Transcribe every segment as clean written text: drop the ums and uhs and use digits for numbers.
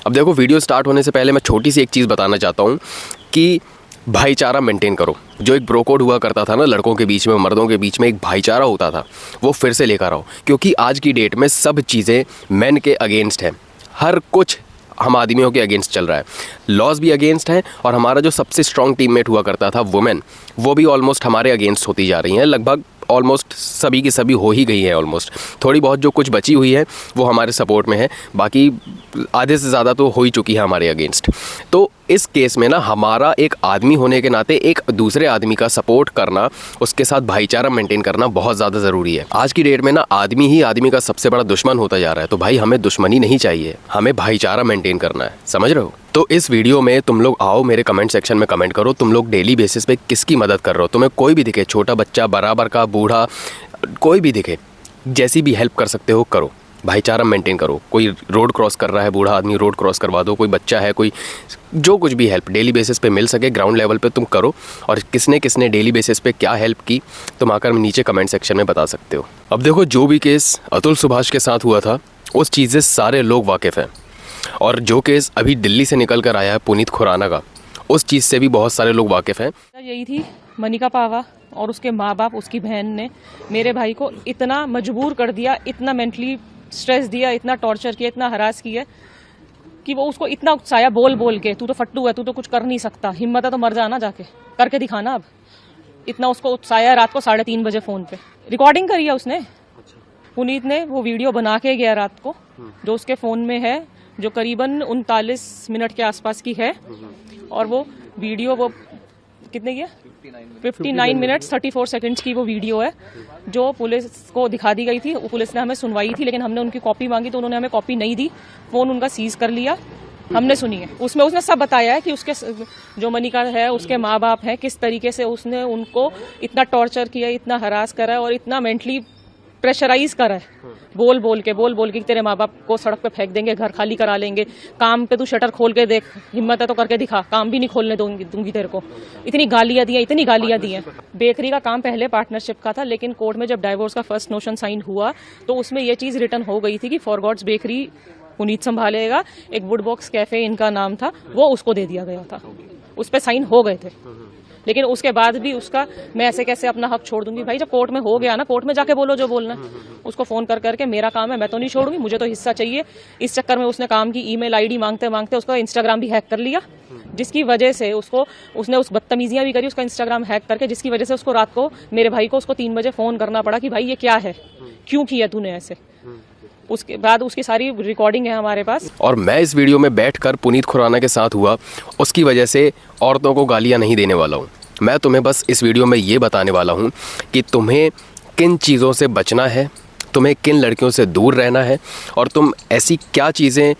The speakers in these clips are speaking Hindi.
अब देखो, वीडियो स्टार्ट होने से पहले मैं छोटी सी एक चीज़ बताना चाहता हूँ कि भाईचारा मेंटेन करो। जो एक ब्रो कोड हुआ करता था ना लड़कों के बीच में, मर्दों के बीच में एक भाईचारा होता था, वो फिर से लेकर आओ। क्योंकि आज की डेट में सब चीज़ें मेन के अगेंस्ट हैं, हर कुछ हम आदमियों के अगेंस्ट चल रहा है, लॉज भी अगेंस्ट हैं, और हमारा जो सबसे स्ट्रॉन्ग टीममेट हुआ करता था वुमेन, वो भी ऑलमोस्ट हमारे अगेंस्ट होती जा रही हैं। लगभग ऑलमोस्ट सभी की सभी हो ही गई है ऑलमोस्ट। थोड़ी बहुत जो कुछ बची हुई है वो हमारे सपोर्ट में है, बाकी आधे से ज़्यादा तो हो ही चुकी है हमारे अगेंस्ट। तो इस केस में ना हमारा एक आदमी होने के नाते एक दूसरे आदमी का सपोर्ट करना, उसके साथ भाईचारा मेंटेन करना बहुत ज़्यादा ज़रूरी है। आज की डेट में ना आदमी ही आदमी का सबसे बड़ा दुश्मन होता जा रहा है। तो भाई हमें दुश्मनी नहीं चाहिए, हमें भाईचारा मेंटेन करना है, समझ रहे हो। तो इस वीडियो में तुम लोग आओ, मेरे कमेंट सेक्शन में कमेंट करो, तुम लोग डेली बेसिस पे किसकी मदद कर रहे हो। तुम्हें कोई भी दिखे, छोटा बच्चा, बराबर का बूढ़ा, कोई भी दिखे, जैसी भी हेल्प कर सकते हो करो, भाईचारा मेंटेन करो। कोई रोड क्रॉस कर रहा है, बूढ़ा आदमी, रोड क्रॉस करवा दो। कोई बच्चा है, कोई जो कुछ भी हेल्प डेली बेसिस पे मिल सके ग्राउंड लेवल पे तुम करो। और किसने किसने डेली बेसिस पे क्या हेल्प की तुम आकर नीचे कमेंट सेक्शन में बता सकते हो। अब देखो, जो भी केस अतुल सुभाष के साथ हुआ था उस चीज़ से सारे लोग वाकिफ़ हैं, और जो केस अभी दिल्ली से निकल कर आया है पुनीत खुराना का, उस चीज़ से भी बहुत सारे लोग वाकिफ़ हैं। यही थी मनिका पावा और उसके माँ बाप, उसकी बहन ने मेरे भाई को इतना मजबूर कर दिया, इतना मेंटली स्ट्रेस दिया, इतना टॉर्चर किया, इतना हरास किया कि वो उसको इतना उकसाया बोल बोल के, तू तो फट्टू है, तू तो कुछ कर नहीं सकता, हिम्मत है तो मर जाना, जाके करके दिखाना। अब इतना उसको उकसाया, रात को 3:30 बजे फोन पे रिकॉर्डिंग करी है उसने। पुनीत ने वो वीडियो बना के गया रात को, जो उसके फोन में है, जो करीबन 39 मिनट के आसपास की है। और वो वीडियो वो कितने की है, 59 मिनट्स 34 सेकंड्स की वो वीडियो है, जो पुलिस को दिखा दी गई थी। पुलिस ने हमें सुनवाई थी, लेकिन हमने उनकी कॉपी मांगी तो उन्होंने हमें कॉपी नहीं दी। फोन उनका सीज कर लिया, हमने सुनी है। उसमें उसने सब बताया है कि उसके जो मनिका है, उसके माँ बाप हैं, किस तरीके से उसने उनको इतना टॉर्चर किया, इतना हरास करा है और इतना मेंटली प्रेशराइज करा है, बोल बोल के कि तेरे माँ बाप को सड़क पे फेंक देंगे, घर खाली करा लेंगे, काम पे तू शटर खोल के देख, हिम्मत है तो करके दिखा, काम भी नहीं खोलने दूंगी तेरे को। इतनी गालियां दी हैं। बेकरी का काम पहले पार्टनरशिप का था, लेकिन कोर्ट में जब डाइवोर्स का फर्स्ट नोशन साइन हुआ तो उसमें यह चीज रिटर्न हो गई थी कि फॉर गॉड्स बेकरी पुनीत संभालेगा, एक वुड बॉक्स कैफे इनका नाम था, वो उसको दे दिया गया था, उस पर साइन हो गए थे। लेकिन उसके बाद भी उसका, मैं ऐसे कैसे अपना हक छोड़ दूंगी। भाई जब कोर्ट में हो गया ना, कोर्ट में जाके बोलो जो बोलना है। उसको फोन कर करके मेरा काम है, मैं तो नहीं छोड़ूंगी, मुझे तो हिस्सा चाहिए। इस चक्कर में उसने काम की ईमेल आईडी मांगते मांगते उसका इंस्टाग्राम भी हैक कर लिया, जिसकी वजह से उसने उस बदतमीजियां भी करी, उसका इंस्टाग्राम हैक करके, जिसकी वजह से उसको रात को, मेरे भाई को उसको 3 बजे फोन करना पड़ा कि भाई ये क्या है, क्यों किया तूने ऐसे। उसके बाद उसकी सारी रिकॉर्डिंग है हमारे पास। और मैं इस वीडियो में बैठकर पुनीत खुराना के साथ हुआ उसकी वजह से औरतों को गालियां नहीं देने वाला हूँ। मैं तुम्हें बस इस वीडियो में ये बताने वाला हूँ कि तुम्हें किन चीज़ों से बचना है, तुम्हें किन लड़कियों से दूर रहना है, और तुम ऐसी क्या चीज़ें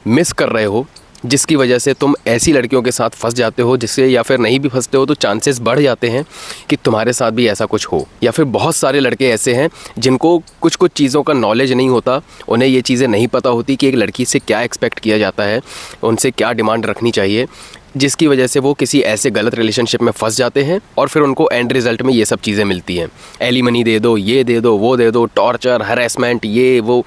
मिस कर रहे हो जिसकी वजह से तुम ऐसी लड़कियों के साथ फंस जाते हो, जिससे, या फिर नहीं भी फंसते हो तो चांसेस बढ़ जाते हैं कि तुम्हारे साथ भी ऐसा कुछ हो। या फिर बहुत सारे लड़के ऐसे हैं जिनको कुछ कुछ चीज़ों का नॉलेज नहीं होता, उन्हें ये चीज़ें नहीं पता होती कि एक लड़की से क्या एक्सपेक्ट किया जाता है, उनसे क्या डिमांड रखनी चाहिए, जिसकी वजह से वो किसी ऐसे गलत रिलेशनशिप में फंस जाते हैं और फिर उनको एंड रिज़ल्ट में ये सब चीज़ें मिलती हैं। एलिमनी दे दो, ये दे दो, वो दे दो, टॉर्चर, हरेसमेंट, ये वो।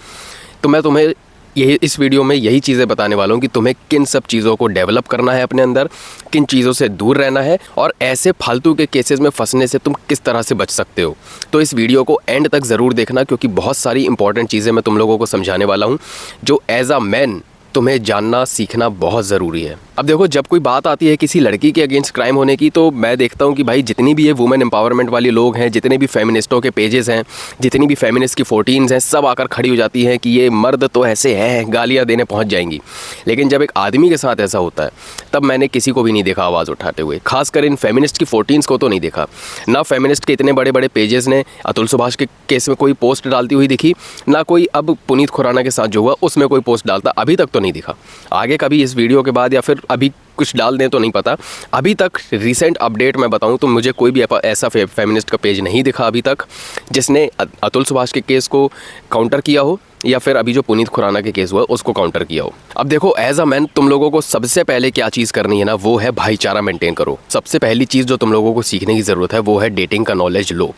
तो मैं तुम्हें इस वीडियो में यही चीज़ें बताने वाला हूँ कि तुम्हें किन सब चीज़ों को डेवलप करना है अपने अंदर, किन चीज़ों से दूर रहना है, और ऐसे फालतू के केसेस में फंसने से तुम किस तरह से बच सकते हो। तो इस वीडियो को एंड तक ज़रूर देखना, क्योंकि बहुत सारी इंपॉर्टेंट चीज़ें मैं तुम लोगों को समझाने वाला हूँ जो एज अ मैन तुम्हें जानना सीखना बहुत ज़रूरी है। अब देखो, जब कोई बात आती है किसी लड़की के अगेंस्ट क्राइम होने की, तो मैं देखता हूँ कि भाई जितनी भी ये वुमेन एम्पावरमेंट वाले लोग हैं, जितने भी फेमिनिस्टों के पेजेस हैं, जितनी भी फेमिनिस्ट की 14s हैं, सब आकर खड़ी हो जाती हैं कि ये मर्द तो ऐसे हैं, गालियाँ देने पहुँच जाएंगी। लेकिन जब एक आदमी के साथ ऐसा होता है तब मैंने किसी को भी नहीं देखा आवाज़ उठाते हुए, खासकर इन फेमिनिस्ट की 14s को तो नहीं देखा। ना फेमिनिस्ट के इतने बड़े बड़े पेजेस ने अतुल सुभाष के केस में कोई पोस्ट डालती हुई दिखी, ना कोई अब पुनीत खुराना के साथ जो हुआ उसमें कोई पोस्ट डालता, अभी तक तो नहीं दिखा। आगे कभी इस वीडियो के बाद या फिर अभी कुछ डाल दें तो नहीं पता। अभी तक रिसेंट अपडेट मैं बताऊं तो मुझे कोई भी ऐसा फेमिनिस्ट का पेज नहीं दिखा अभी तक जिसने अतुल सुभाष के केस को काउंटर किया हो, या फिर अभी जो पुनीत खुराना के केस हुआ उसको काउंटर किया हो। अब देखो, एज अ मैन तुम लोगों को सबसे पहले क्या चीज़ करनी है ना, वो है भाईचारा मेंटेन करो। सबसे पहली चीज़ जो तुम लोगों को सीखने की ज़रूरत है वो है डेटिंग का नॉलेज लो।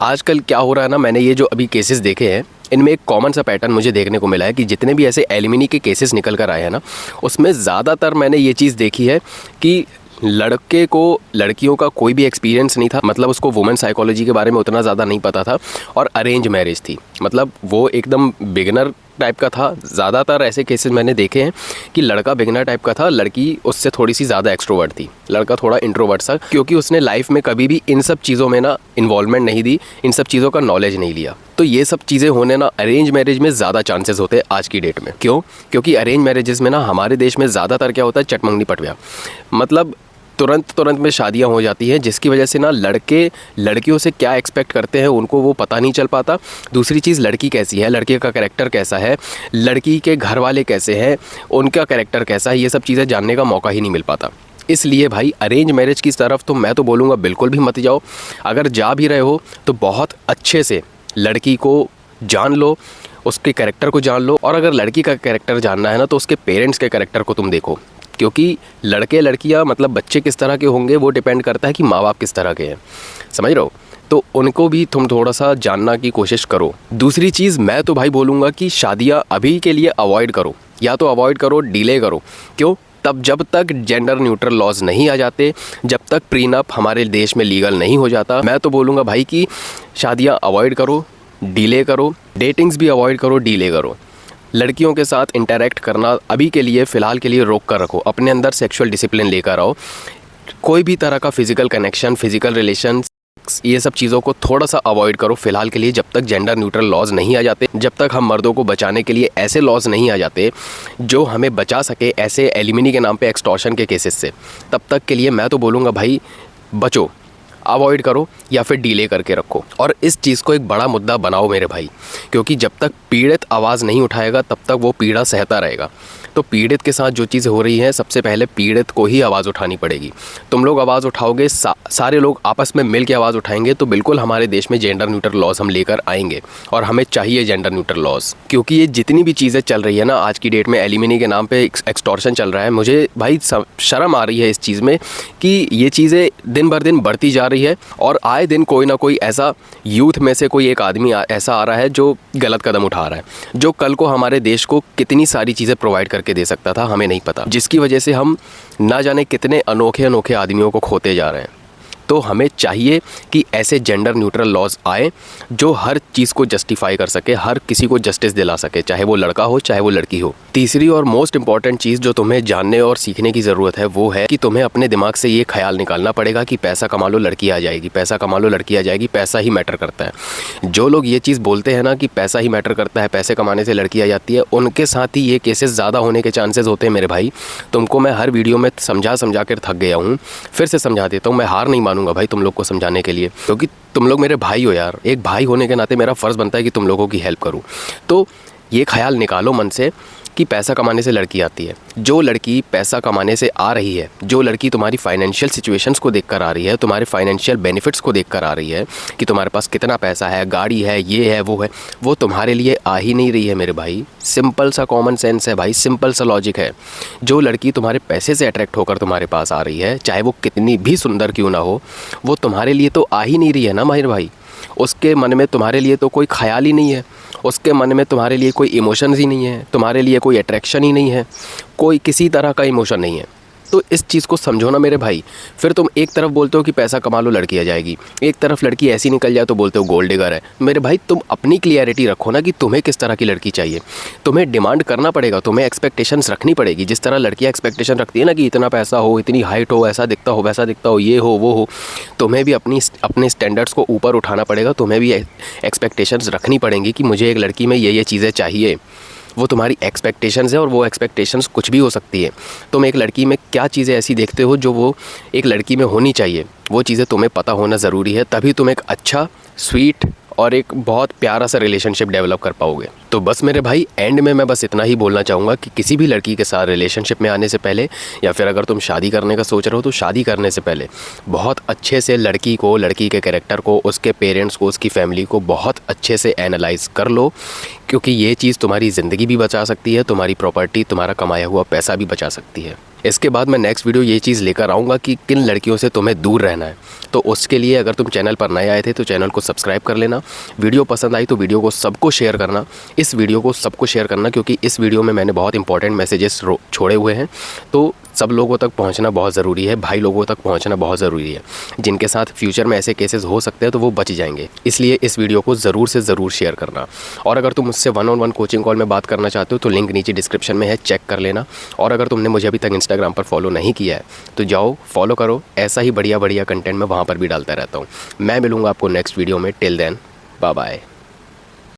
आजकल क्या हो रहा है ना, मैंने ये जो अभी केसेस देखे हैं इनमें एक कॉमन सा पैटर्न मुझे देखने को मिला है कि जितने भी ऐसे एलिमिनी के केसेस निकल कर आए हैं ना, उसमें ज़्यादातर मैंने ये चीज़ देखी है कि लड़के को लड़कियों का कोई भी एक्सपीरियंस नहीं था, मतलब उसको वुमेन साइकोलॉजी के बारे में उतना ज़्यादा नहीं पता था, और अरेंज मैरिज थी, मतलब वो एकदम बिगनर टाइप का था। ज़्यादातर ऐसे केसेस मैंने देखे हैं कि लड़का बिगनर टाइप का था, लड़की उससे थोड़ी सी ज़्यादा एक्सट्रोवर्ट थी, लड़का थोड़ा इंट्रोवर्ट था, क्योंकि उसने लाइफ में कभी भी इन सब चीज़ों में ना इन्वॉल्वमेंट नहीं दी, इन सब चीज़ों का नॉलेज नहीं लिया। तो ये सब चीज़ें होने ना अरेंज मैरिज में ज़्यादा चांसेस होते हैं आज की डेट में। क्यों? क्योंकि अरेंज मैरिजेस में ना हमारे देश में ज़्यादातर क्या होता है, चटमंगनी पटव्या, मतलब तुरंत में शादियां हो जाती हैं, जिसकी वजह से ना लड़के लड़कियों से क्या एक्सपेक्ट करते हैं उनको वो पता नहीं चल पाता। दूसरी चीज़, लड़की कैसी है, लड़के का कैरेक्टर कैसा है, लड़की के घर वाले कैसे हैं, उनका कैरेक्टर कैसा है, ये सब चीज़ें जानने का मौका ही नहीं मिल पाता। इसलिए भाई अरेंज मैरिज की तरफ तो मैं तो बोलूँगा बिल्कुल भी मत जाओ। अगर जा भी रहे हो तो बहुत अच्छे से लड़की को जान लो, उसके कैरेक्टर को जान लो, और अगर लड़की का कैरेक्टर जानना है ना तो उसके पेरेंट्स के कैरेक्टर को तुम देखो, क्योंकि लड़के लड़कियां मतलब बच्चे किस तरह के होंगे वो डिपेंड करता है कि माँ बाप किस तरह के हैं, समझ रहे हो? तो उनको भी तुम थोड़ा सा जानना की कोशिश करो। दूसरी चीज़ मैं तो भाई बोलूँगा कि शादियाँ अभी के लिए अवॉइड करो, या तो अवॉइड करो, डिले करो। क्यों? तब जब तक जेंडर न्यूट्रल लॉज नहीं आ जाते, जब तक प्रीनप हमारे देश में लीगल नहीं हो जाता, मैं तो बोलूँगा भाई कि शादियाँ अवॉइड करो, डिले करो, डेटिंग्स भी अवॉइड करो, डिले करो। लड़कियों के साथ इंटरेक्ट करना अभी के लिए फ़िलहाल के लिए रोक कर रखो, अपने अंदर सेक्सुअल डिसिप्लिन लेकर आओ। कोई भी तरह का फिजिकल कनेक्शन, फिजिकल रिलेशन, ये सब चीज़ों को थोड़ा सा अवॉइड करो फ़िलहाल के लिए, जब तक जेंडर न्यूट्रल लॉज नहीं आ जाते, जब तक हम मर्दों को बचाने के लिए ऐसे लॉज नहीं आ जाते जो हमें बचा सके ऐसे एलिमिनी के नाम पे एक्सटॉर्शन के केसेस से, तब तक के लिए मैं तो बोलूँगा भाई बचो, अवॉइड करो या फिर डिले करके रखो। और इस चीज़ को एक बड़ा मुद्दा बनाओ मेरे भाई, क्योंकि जब तक पीड़ित आवाज़ नहीं उठाएगा तब तक वो पीड़ा सहता रहेगा। तो पीड़ित के साथ जो चीज़ें हो रही हैं, सबसे पहले पीड़ित को ही आवाज़ उठानी पड़ेगी। तुम लोग आवाज़ उठाओगे, सारे लोग आपस में मिल के आवाज़ उठाएंगे, तो बिल्कुल हमारे देश में जेंडर न्यूट्रल लॉज हम लेकर आएंगे, और हमें चाहिए जेंडर न्यूट्रल लॉज। क्योंकि ये जितनी भी चीज़ें चल रही है ना आज की डेट में, एलिमिनी के नाम पे एक्सटॉर्शन चल रहा है, मुझे भाई शर्म आ रही है इस चीज़ में कि ये चीज़ें दिन बर दिन बढ़ती जा रही है, और आए दिन कोई ना कोई ऐसा यूथ में से कोई एक आदमी ऐसा आ रहा है जो गलत कदम उठा रहा है, जो कल को हमारे देश को कितनी सारी चीज़ें प्रोवाइड करके दे सकता था, हमें नहीं पता, जिसकी वजह से हम ना जाने कितने अनोखे आदमियों को खोते जा रहे हैं। तो हमें चाहिए कि ऐसे जेंडर न्यूट्रल लॉज आए जो हर चीज़ को जस्टिफाई कर सके, हर किसी को जस्टिस दिला सके, चाहे वो लड़का हो चाहे वो लड़की हो। तीसरी और मोस्ट इंपॉर्टेंट चीज़ जो तुम्हें जानने और सीखने की ज़रूरत है वो है कि तुम्हें अपने दिमाग से ये ख्याल निकालना पड़ेगा कि पैसा कमा लो लड़की आ जाएगी, पैसा कमा लो लड़की आ जाएगी, पैसा ही मैटर करता है। जो लोग ये चीज़ बोलते हैं ना कि पैसा ही मैटर करता है, पैसे कमाने से लड़की आ जाती है, उनके साथ ही ये केसेस ज़्यादा होने के चांसेस होते हैं मेरे भाई। तुमको मैं हर वीडियो में समझा कर थक गया हूँ, फिर से समझा देता हूँ। मैं हार नहीं मानूंगा भाई तुम लोग को समझाने के लिए, क्योंकि तुम लोग मेरे भाई हो यार। एक भाई होने के नाते मेरा फ़र्ज़ बनता है कि तुम लोगों की हेल्प करूं। तो ये ख्याल निकालो मन से कि पैसा कमाने से लड़की आती है। जो लड़की पैसा कमाने से आ रही है, जो लड़की तुम्हारी फाइनेंशियल सिचुएशंस को देखकर आ रही है, तुम्हारे फाइनेंशियल बेनिफिट्स को देखकर आ रही है कि तुम्हारे पास कितना पैसा है, गाड़ी है, ये है, वो तुम्हारे लिए आ ही नहीं रही है मेरे भाई। सिंपल सा कॉमन सेंस है भाई, सिंपल सा लॉजिक है। जो लड़की तुम्हारे पैसे से अट्रैक्ट होकर तुम्हारे पास आ रही है, चाहे वो कितनी भी सुंदर क्यों ना हो, वो तुम्हारे लिए तो आ ही नहीं रही है ना माहिर भाई। उसके मन में तुम्हारे लिए तो कोई ख्याल ही नहीं है, उसके मन में तुम्हारे लिए कोई इमोशंस ही नहीं है, तुम्हारे लिए कोई अट्रैक्शन ही नहीं है, कोई किसी तरह का इमोशन नहीं है। तो इस चीज़ को समझो ना मेरे भाई। फिर तुम एक तरफ बोलते हो कि पैसा कमा लो लड़की आ जाएगी, एक तरफ लड़की ऐसी निकल जाए तो बोलते हो गोल्ड डिगर है। मेरे भाई तुम अपनी क्लियरिटी रखो ना कि तुम्हें किस तरह की लड़की चाहिए। तुम्हें डिमांड करना पड़ेगा, तुम्हें एक्सपेक्टेशंस रखनी पड़ेगी। जिस तरह लड़कियाँ एक्सपेक्टेशन रखती है ना कि इतना पैसा हो, इतनी हाइट हो, ऐसा दिखता हो, वैसा दिखता हो, ये हो वो हो, तुम्हें भी अपने स्टैंडर्ड्स को ऊपर उठाना पड़ेगा। तुम्हें भी एक्सपेक्टेशंस रखनी पड़ेंगी कि मुझे एक लड़की में ये चीज़ें चाहिए। वो तुम्हारी एक्सपेक्टेशंस है, और वो एक्सपेक्टेशंस कुछ भी हो सकती है। तुम एक लड़की में क्या चीज़ें ऐसी देखते हो जो वो एक लड़की में होनी चाहिए, वो चीज़ें तुम्हें पता होना ज़रूरी है। तभी तुम एक अच्छा, स्वीट और एक बहुत प्यारा सा रिलेशनशिप डेवलप कर पाओगे। तो बस मेरे भाई एंड में मैं बस इतना ही बोलना चाहूँगा कि किसी भी लड़की के साथ रिलेशनशिप में आने से पहले, या फिर अगर तुम शादी करने का सोच रहे हो तो शादी करने से पहले बहुत अच्छे से लड़की को, लड़की के कैरेक्टर को, उसके पेरेंट्स को, उसकी फैमिली को बहुत अच्छे से एनालाइज कर लो, क्योंकि ये चीज़ तुम्हारी ज़िंदगी भी बचा सकती है, तुम्हारी प्रॉपर्टी, तुम्हारा कमाया हुआ पैसा भी बचा सकती है। इसके बाद मैं नेक्स्ट वीडियो ये चीज़ लेकर आऊँगा कि किन लड़कियों से तुम्हें दूर रहना है। तो उसके लिए अगर तुम चैनल पर नए आए थे तो चैनल को सब्सक्राइब कर लेना। वीडियो पसंद आई तो वीडियो को सबको शेयर करना। इस वीडियो को सबको शेयर करना क्योंकि इस वीडियो में मैंने बहुत इंपॉर्टेंट मैसेजेस छोड़े हुए हैं, तो सब लोगों तक पहुंचना बहुत ज़रूरी है, भाई लोगों तक पहुंचना बहुत ज़रूरी है। जिनके साथ फ्यूचर में ऐसे केसेस हो सकते हैं तो वो बच जाएंगे, इसलिए इस वीडियो को ज़रूर से ज़रूर शेयर करना। और अगर तुम मुझसे 1-on-1 कोचिंग कॉल में बात करना चाहते हो तो लिंक नीचे डिस्क्रिप्शन में है, चेक कर लेना। और अगर तुमने मुझे अभी तक इंस्टाग्राम पर फॉलो नहीं किया है तो जाओ फॉलो करो, ऐसा ही बढ़िया बढ़िया कंटेंट मैं वहाँ पर भी डालता रहता हूँ। मैं मिलूँगा आपको नेक्स्ट वीडियो में। Till then bye bye.